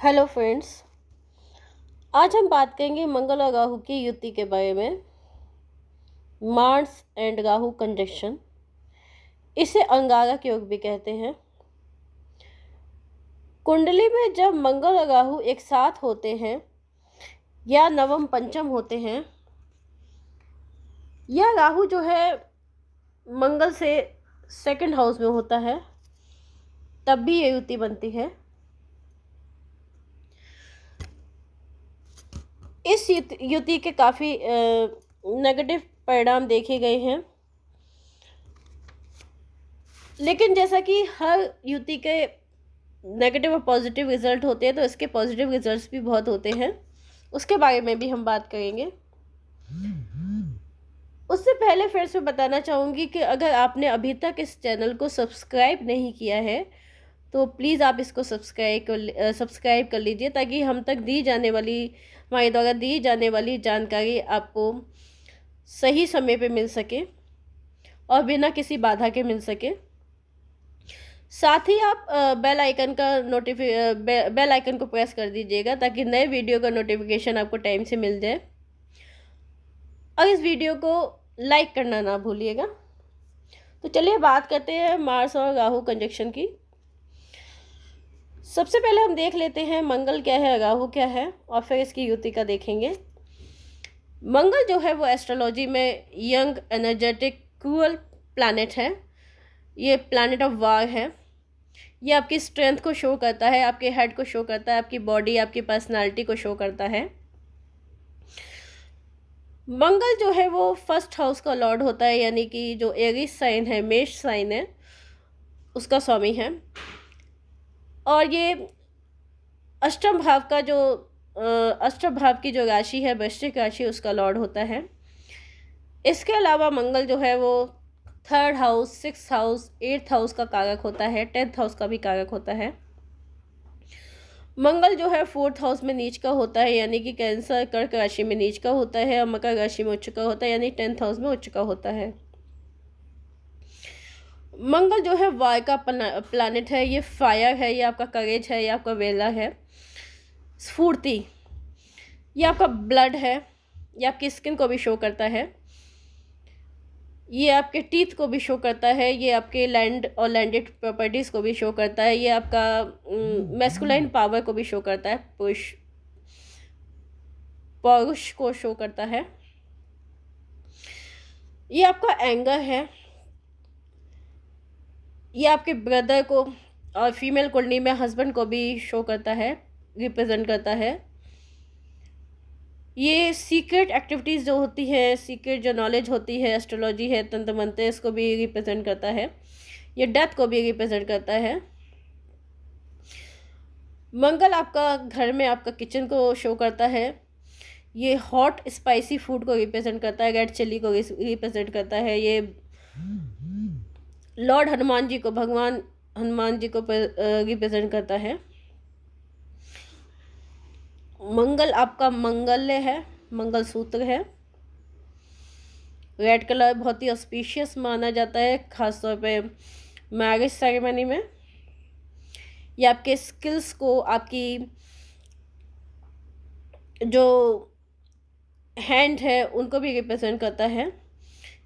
Hello friends. आज हम बात करेंगे मंगल और राहु की युति के बारे में। मार्स एंड राहु कंजक्शन, इसे अंगारक योग भी कहते हैं। कुंडली में जब मंगल और राहु एक साथ होते हैं या नवम पंचम होते हैं, या राहु जो है मंगल से सेकंड हाउस में होता है, तब भी ये युति बनती है। इस युति के काफ़ी नेगेटिव परिणाम देखे गए हैं, लेकिन जैसा कि हर युति के नेगेटिव और पॉजिटिव रिजल्ट होते हैं, तो इसके पॉजिटिव रिजल्ट्स भी बहुत होते हैं। उसके बारे में भी हम बात करेंगे। उससे पहले फिर से बताना चाहूँगी कि अगर आपने अभी तक इस चैनल को सब्सक्राइब नहीं किया है तो प्लीज़ आप इसको सब्सक्राइब कर लीजिए, ताकि हम तक हमारे द्वारा दी जाने वाली जानकारी आपको सही समय पे मिल सके और बिना किसी बाधा के मिल सके। साथ ही आप बेल आइकन को प्रेस कर दीजिएगा, ताकि नए वीडियो का नोटिफिकेशन आपको टाइम से मिल जाए। और इस वीडियो को लाइक करना ना भूलिएगा। तो चलिए बात करते हैं मार्स और राहु कंजक्शन की। सबसे पहले हम देख लेते हैं मंगल क्या है, राहु क्या है, और फिर इसकी युति का देखेंगे। मंगल जो है वो एस्ट्रोलॉजी में यंग, एनर्जेटिक, क्रूअल प्लैनेट है। ये प्लैनेट ऑफ वार है। ये आपकी स्ट्रेंथ को शो करता है, आपके हेड को शो करता है, आपकी बॉडी, आपकी पर्सनालिटी को शो करता है। मंगल जो है वो फर्स्ट हाउस का लॉर्ड होता है, यानी कि जो एरीज साइन है, मेष साइन है, उसका स्वामी है। और ये अष्टम भाव की जो राशि है, वृश्चिक राशि, उसका लॉर्ड होता है। इसके अलावा मंगल जो है वो third house, six house, eighth house का कारक होता है, 10th हाउस का भी कारक होता है। मंगल जो है फोर्थ हाउस में नीच का होता है, यानी कि कैंसर, कर्क राशि में नीच का होता है, और मकर राशि में उच्च का होता है, यानी 10th हाउस में उच्च का होता है। मंगल जो है वार का प्लैनेट है। ये फायर है, ये आपका करेज है, ये आपका वेला है, स्फूर्ति। ये आपका ब्लड है, ये आपकी स्किन को भी शो करता है, ये आपके टीथ को भी शो करता है, ये आपके लैंड और लैंडेड प्रॉपर्टीज़ को भी शो करता है, ये आपका मैस्कुलाइन पावर को भी शो करता है, पौरुष को शो करता है। ये आपका एंगर है, ये आपके ब्रदर को और फीमेल कुंडली में हस्बैंड को भी शो करता है, रिप्रेजेंट करता है। ये सीक्रेट एक्टिविटीज़ जो होती है, सीक्रेट जो नॉलेज होती है, एस्ट्रोलॉजी है, तंत्र मंत्र, इसको भी रिप्रेजेंट करता है। ये डेथ को भी रिप्रेजेंट करता है। मंगल आपका घर में आपका किचन को शो करता है। ये हॉट स्पाइसी फूड को रिप्रेजेंट करता है, रेड चिल्ली को रिप्रेजेंट करता है। ये लॉर्ड हनुमान जी को, भगवान हनुमान जी को रिप्रेजेंट करता है। मंगल आपका मंगल्य है, मंगलसूत्र है। रेड कलर बहुत ही ऑस्पिशियस माना जाता है, खासतौर पे मैरिज सेरेमनी में। ये आपके स्किल्स को, आपकी जो हैंड है, उनको भी रिप्रेजेंट करता है।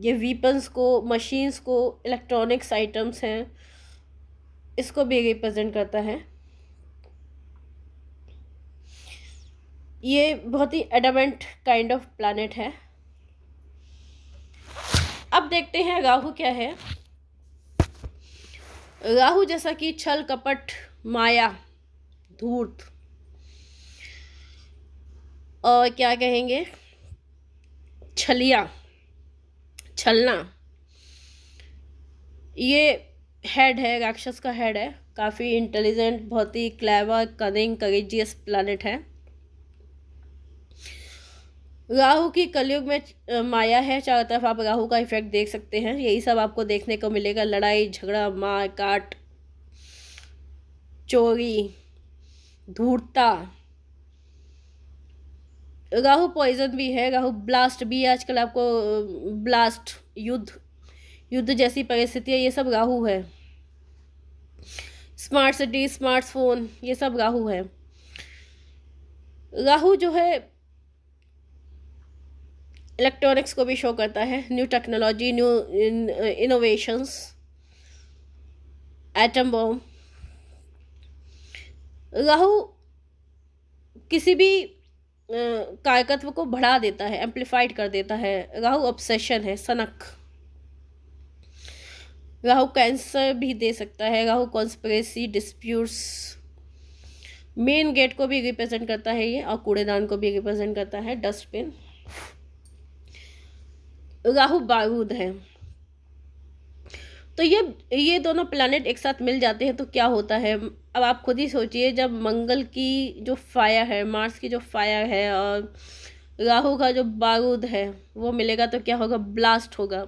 ये वीपन्स को, मशीन्स को, इलेक्ट्रॉनिक्स आइटम्स हैं, इसको भी रिप्रेजेंट करता है। ये बहुत ही एडमेंट काइंड ऑफ प्लैनेट है। अब देखते हैं राहु क्या है। राहु जैसा कि छल, कपट, माया, धूर्त, और क्या कहेंगे, छलिया, छलना, ये हेड है, राक्षस का हेड है। काफ़ी इंटेलिजेंट, बहुत ही क्लेवर, कनिंग, करेजियस प्लैनेट है। राहु की कलयुग में माया है। चारों तरफ आप राहु का इफेक्ट देख सकते हैं। यही सब आपको देखने को मिलेगा, लड़ाई झगड़ा, मार काट, चोरी, धूर्तता। राहु पॉइजन भी है, राहु ब्लास्ट भी है। आजकल आपको ब्लास्ट, युद्ध जैसी परिस्थितियाँ, ये सब राहु है। स्मार्ट सिटी, स्मार्टफोन, ये सब राहु है। राहु जो है इलेक्ट्रॉनिक्स को भी शो करता है, new technology, new innovations, atom bomb. Rahu किसी भी कायकत्व को बढ़ा देता है, एम्प्लीफाइड कर देता है। राहु ऑब्सेशन है, सनक। राहु कैंसर भी दे सकता है। Rahu conspiracy, disputes, main gate को भी रिप्रेजेंट करता है ये, और कूड़ेदान को भी रिप्रेजेंट करता है, डस्टबिन। राहु बारूद है। तो ये दोनों प्लैनेट एक साथ मिल जाते हैं तो क्या होता है, अब आप खुद ही सोचिए। जब मंगल की जो फायर है, मार्स की जो फायर है, और राहु का जो बारूद है वो मिलेगा तो क्या होगा, ब्लास्ट होगा।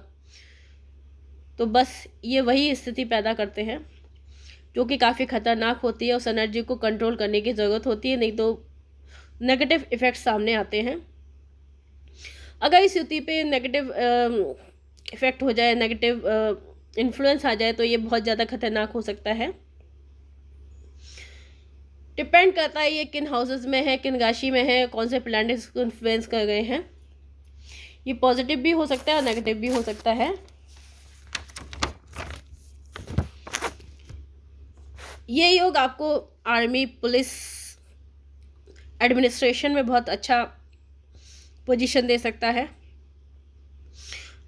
तो बस ये वही स्थिति पैदा करते हैं जो कि काफ़ी खतरनाक होती है। उस एनर्जी को कंट्रोल करने की ज़रूरत होती है, नहीं तो नेगेटिव इफ़ेक्ट सामने आते हैं। अगर इस युति पे नेगेटिव इफ़ेक्ट हो जाए, नेगेटिव इन्फ्लुएंस आ जाए, तो ये बहुत ज़्यादा खतरनाक हो सकता है। डिपेंड करता है ये किन हाउसेस में है, किन राशि में है, कौन से प्लैनेट्स को इन्फ्लुएंस कर रहे हैं। ये पॉजिटिव भी हो सकता है और नेगेटिव भी हो सकता है। ये योग आपको आर्मी, पुलिस, एडमिनिस्ट्रेशन में बहुत अच्छा पोजीशन दे सकता है।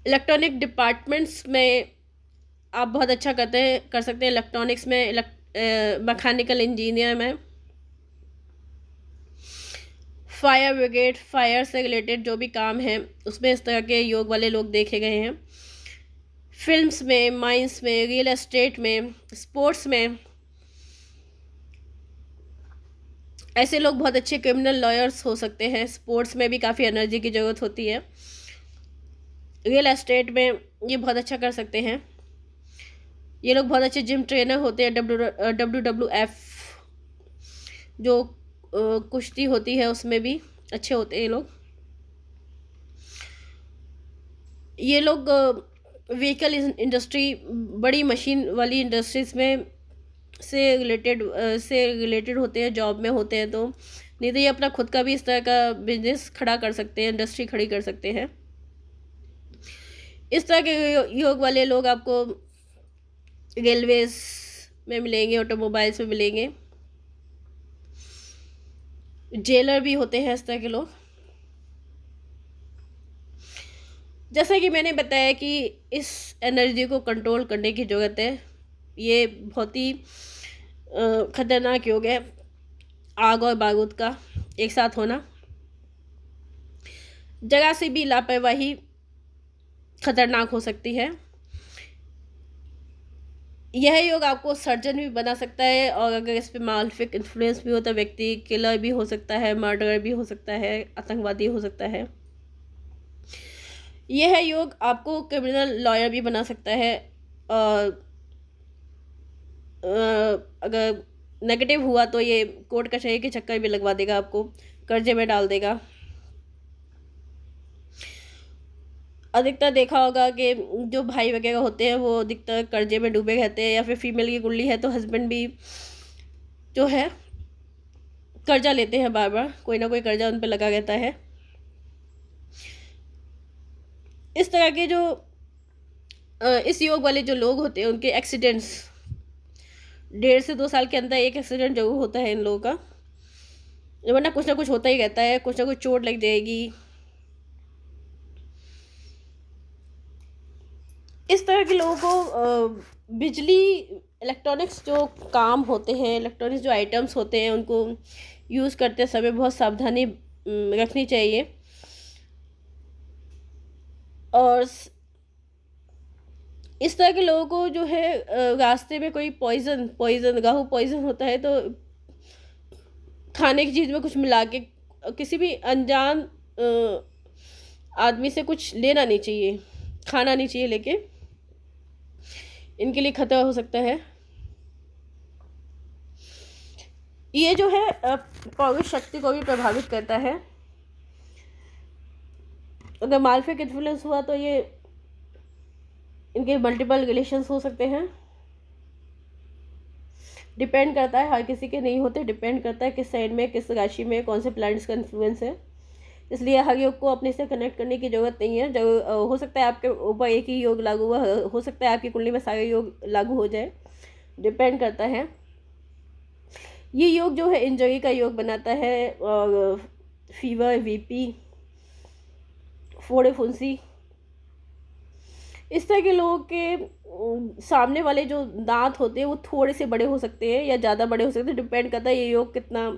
इलेक्ट्रॉनिक डिपार्टमेंट्स में आप बहुत अच्छा कर सकते हैं। इलेक्ट्रॉनिक्स में, मैकेनिकल इंजीनियर में, फायर ब्रिगेड, फायर से रिलेटेड जो भी काम है उसमें इस तरह के योग वाले लोग देखे गए हैं। फिल्म्स में, माइंस में, रियल एस्टेट में, स्पोर्ट्स में ऐसे लोग बहुत अच्छे क्रिमिनल लॉयर्स हो सकते हैं। स्पोर्ट्स में भी काफ़ी एनर्जी की ज़रूरत होती है। रियल एस्टेट में ये बहुत अच्छा कर सकते हैं। ये लोग बहुत अच्छे जिम ट्रेनर होते हैं। WWF जो कुश्ती होती है उसमें भी अच्छे होते हैं ये लोग व्हीकल इंडस्ट्री, बड़ी मशीन वाली इंडस्ट्रीज में से रिलेटेड होते हैं, जॉब में होते हैं। तो नहीं तो ये अपना खुद का भी इस तरह का बिजनेस खड़ा कर सकते हैं, इंडस्ट्री खड़ी कर सकते हैं। इस तरह के योग वाले लोग आपको रेलवेज में मिलेंगे, ऑटोमोबाइल्स में मिलेंगे। जेलर भी होते हैं इस तरह के लोग। जैसा कि मैंने बताया कि इस एनर्जी को कंट्रोल करने की ज़रूरत है। ये बहुत ही खतरनाक योग है, आग और बारूद का एक साथ होना। जरा से भी लापरवाही खतरनाक हो सकती है। यह योग आपको सर्जन भी बना सकता है, और अगर इस पर मालफिक इन्फ्लुएंस भी होता है, व्यक्ति किलर भी हो सकता है, मर्डरर भी हो सकता है, आतंकवादी हो सकता है। यह योग आपको क्रिमिनल लॉयर भी बना सकता है, और अगर नेगेटिव हुआ तो ये कोर्ट कचहरी के चक्कर भी लगवा देगा, आपको कर्जे में डाल देगा। अधिकतर देखा होगा कि जो भाई वगैरह होते हैं वो अधिकतर कर्जे में डूबे रहते हैं, या फिर फीमेल की कुंडली है तो हस्बैंड भी जो है कर्जा लेते हैं, बार बार कोई ना कोई कर्जा उन पर लगा रहता है। इस तरह के जो इस योग वाले जो लोग होते हैं उनके एक्सीडेंट्स 1.5 से 2 साल के अंदर एक एक्सीडेंट जरूर होता है इन लोगों का, वरना कुछ ना कुछ होता ही रहता है, कुछ ना कुछ चोट लग जाएगी। इस तरह के लोगों को बिजली, इलेक्ट्रॉनिक्स जो काम होते हैं, इलेक्ट्रॉनिक्स जो आइटम्स होते हैं, उनको यूज़ करते समय बहुत सावधानी रखनी चाहिए। और इस तरह के लोगों को जो है रास्ते में कोई पॉइजन राहु पॉइजन होता है, तो खाने की चीज़ में कुछ मिला के किसी भी अनजान आदमी से कुछ लेना नहीं चाहिए, खाना नहीं चाहिए लेके, इनके लिए खतरा हो सकता है। ये जो है पौरुष शक्ति को भी प्रभावित करता है। अगर मालफिक इन्फ्लुएंस हुआ तो ये इनके मल्टीपल रिलेशंस हो सकते हैं। डिपेंड करता है, हर किसी के नहीं होते, डिपेंड करता है किस साइड में, किस राशि में कौन से प्लैनेट्स का इन्फ्लुएंस है। इसलिए हर योग को अपने से कनेक्ट करने की ज़रूरत नहीं है। जो हो सकता है आपके ऊपर एक ही योग लागू हुआ, हो सकता है आपकी कुंडली में सारे योग लागू हो जाए, डिपेंड करता है। ये योग जो है इंजरी का योग बनाता है, और फीवर, वीपी, फोड़े फुंसी, इस तरह के लोगों के सामने वाले जो दांत होते हैं वो थोड़े से बड़े हो सकते हैं या ज़्यादा बड़े हो सकते हैं, डिपेंड करता है ये योग कितना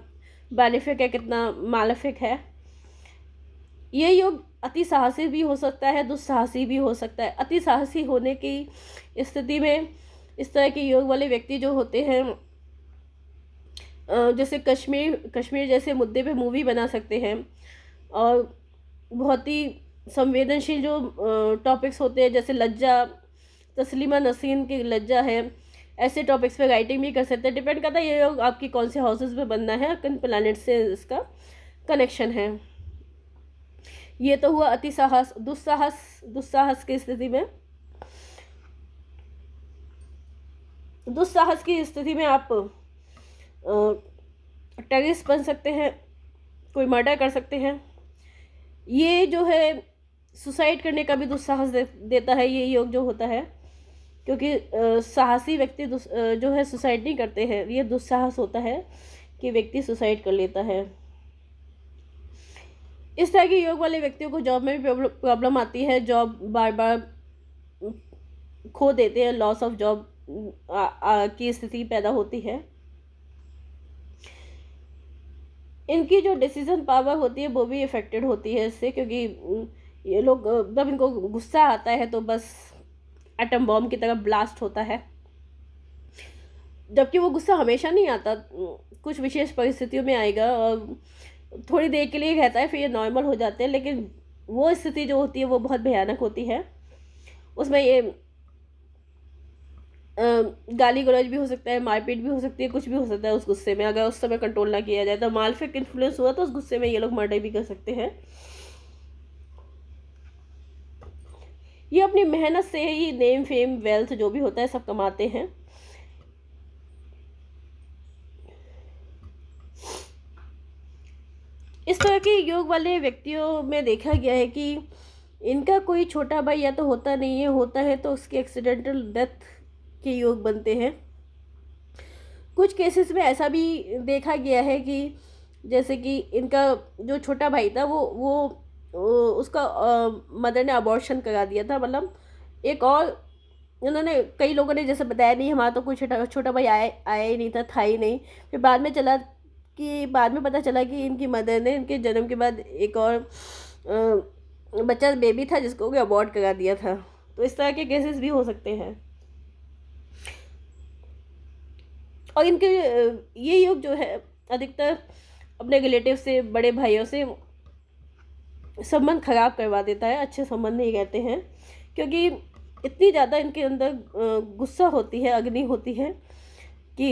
बेनिफिक है, कितना मालेफिक है। ये योग अति साहसी भी हो सकता है, दुस्साहसी भी हो सकता है। अति साहसी होने की स्थिति में इस तरह के योग वाले व्यक्ति जो होते हैं, जैसे कश्मीर जैसे मुद्दे पे मूवी बना सकते हैं, और बहुत ही संवेदनशील जो टॉपिक्स होते हैं, जैसे लज्जा, तस्लीमा नसीन की लज्जा है, ऐसे टॉपिक्स पे राइटिंग भी कर सकते हैं। डिपेंड करता है ये योग आपकी कौन से हाउसेस में बनना है, किन प्लैनेट से इसका कनेक्शन है। ये तो हुआ अति साहस। दुस्साहस की स्थिति में, दुस्साहस की स्थिति में आप टेररिस्ट बन सकते हैं, कोई मर्डर कर सकते हैं। ये जो है सुसाइड करने का भी दुस्साहस देता है ये योग जो होता है, क्योंकि साहसी व्यक्ति जो है सुसाइड नहीं करते हैं, ये दुस्साहस होता है कि व्यक्ति सुसाइड कर लेता है। इस तरह के योग वाले व्यक्तियों को जॉब में भी प्रॉब्लम आती है, जॉब बार बार खो देते हैं, लॉस ऑफ जॉब की स्थिति पैदा होती है। इनकी जो डिसीजन पावर होती है वो भी इफेक्टेड होती है इससे, क्योंकि ये लोग जब इनको गुस्सा आता है तो बस एटम बॉम्ब की तरह ब्लास्ट होता है, जबकि वो गुस्सा हमेशा नहीं आता, कुछ विशेष परिस्थितियों में आएगा और थोड़ी देर के लिए रहता है, फिर ये नॉर्मल हो जाते हैं। लेकिन वो स्थिति जो होती है वो बहुत भयानक होती है, उसमें ये गाली गलौज भी हो सकता है, मारपीट भी हो सकती है, कुछ भी हो सकता है उस गुस्से में, अगर उस समय कंट्रोल ना किया जाए तो। मालफिक इन्फ्लुएंस हुआ तो उस गुस्से में ये लोग मर्डर भी कर सकते हैं। ये अपनी मेहनत से ही नेम, फेम, वेल्थ जो भी होता है सब कमाते हैं। इस तरह के योग वाले व्यक्तियों में देखा गया है कि इनका कोई छोटा भाई या तो होता नहीं है, होता है तो उसके एक्सीडेंटल डेथ के योग बनते हैं। कुछ केसेस में ऐसा भी देखा गया है कि जैसे कि इनका जो छोटा भाई था वो उसका मदर ने अबॉर्शन करा दिया था, मतलब एक और उन्होंने, कई लोगों ने जैसे बताया नहीं हमारा तो कोई छोटा भाई आया ही नहीं था ही नहीं। फिर बाद में पता चला कि इनकी मदर ने इनके जन्म के बाद एक और बच्चा बेबी था जिसको भी अबॉर्ट करा दिया था। तो इस तरह के केसेस भी हो सकते हैं। और इनके ये योग जो है अधिकतर अपने रिलेटिव से, बड़े भाइयों से संबंध खराब करवा देता है, अच्छे संबंध नहीं रहते हैं, क्योंकि इतनी ज़्यादा इनके अंदर गुस्सा होती है, अग्नि होती है कि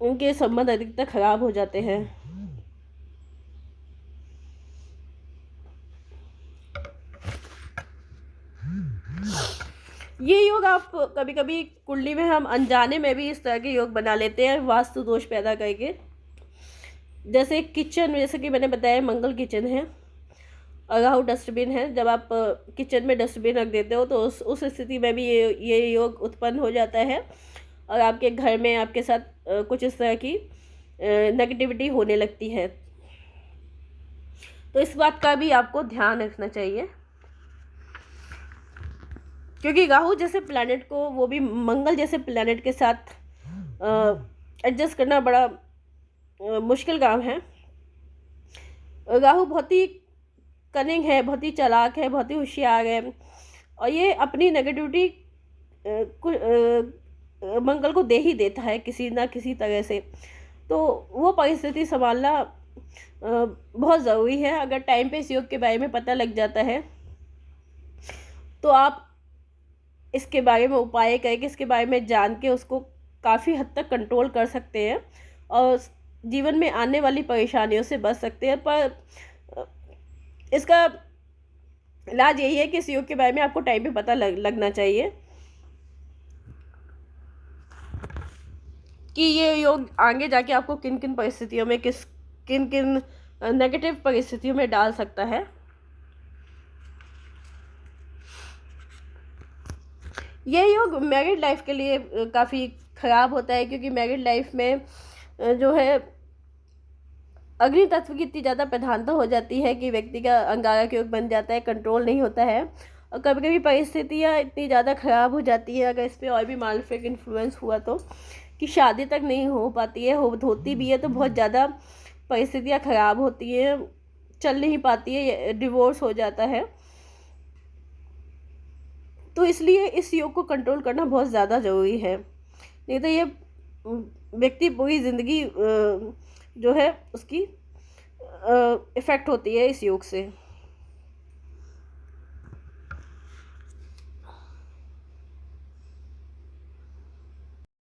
उनके संबंध अधिकतर खराब हो जाते हैं। ये योग आप कभी कभी कुंडली में हम अनजाने में भी इस तरह के योग बना लेते हैं, वास्तु दोष पैदा करके। जैसे किचन में, जैसे कि मैंने बताया मंगल किचन है और राहु डस्टबिन है, जब आप किचन में डस्टबिन रख देते हो तो उस स्थिति में भी ये योग उत्पन्न हो जाता है और आपके घर में आपके साथ कुछ इस तरह की नेगेटिविटी होने लगती है। तो इस बात का भी आपको ध्यान रखना चाहिए, क्योंकि राहु जैसे प्लैनेट को, वो भी मंगल जैसे प्लैनेट के साथ एडजस्ट करना बड़ा मुश्किल काम है। राहु बहुत ही कनिंग है, बहुत ही चालाक है, बहुत ही होशियार है, और ये अपनी नेगेटिविटी मंगल को दे ही देता है किसी ना किसी तरह से। तो वो परिस्थिति संभालना बहुत ज़रूरी है। अगर टाइम पे इस योग के बारे में पता लग जाता है तो आप इसके बारे में उपाय करके, इसके बारे में जान के उसको काफ़ी हद तक कंट्रोल कर सकते हैं और जीवन में आने वाली परेशानियों से बच सकते हैं। पर इसका इलाज यही है कि इस योग के बारे में आपको टाइम पे पता लगना चाहिए। कि ये योग आगे जाके आपको किन किन परिस्थितियों में किन किन नेगेटिव परिस्थितियों में डाल सकता है। ये योग मैरिड लाइफ के लिए काफ़ी ख़राब होता है, क्योंकि मैरिड लाइफ में जो है अग्नि तत्व की इतनी ज़्यादा प्रधानता हो जाती है कि व्यक्ति का अंगारक योग बन जाता है, कंट्रोल नहीं होता है। और कभी कभी परिस्थितियाँ इतनी ज़्यादा ख़राब हो जाती है अगर इस पर और भी मालिफिक इन्फ्लुएंस हुआ तो, कि शादी तक नहीं हो पाती है, होती भी है तो बहुत ज़्यादा परिस्थितियाँ ख़राब होती हैं, चल नहीं पाती है, डिवोर्स हो जाता है। तो इसलिए इस योग को कंट्रोल करना बहुत ज़्यादा ज़रूरी है, नहीं तो ये व्यक्ति पूरी ज़िंदगी जो है उसकी इफ़ेक्ट होती है इस योग से।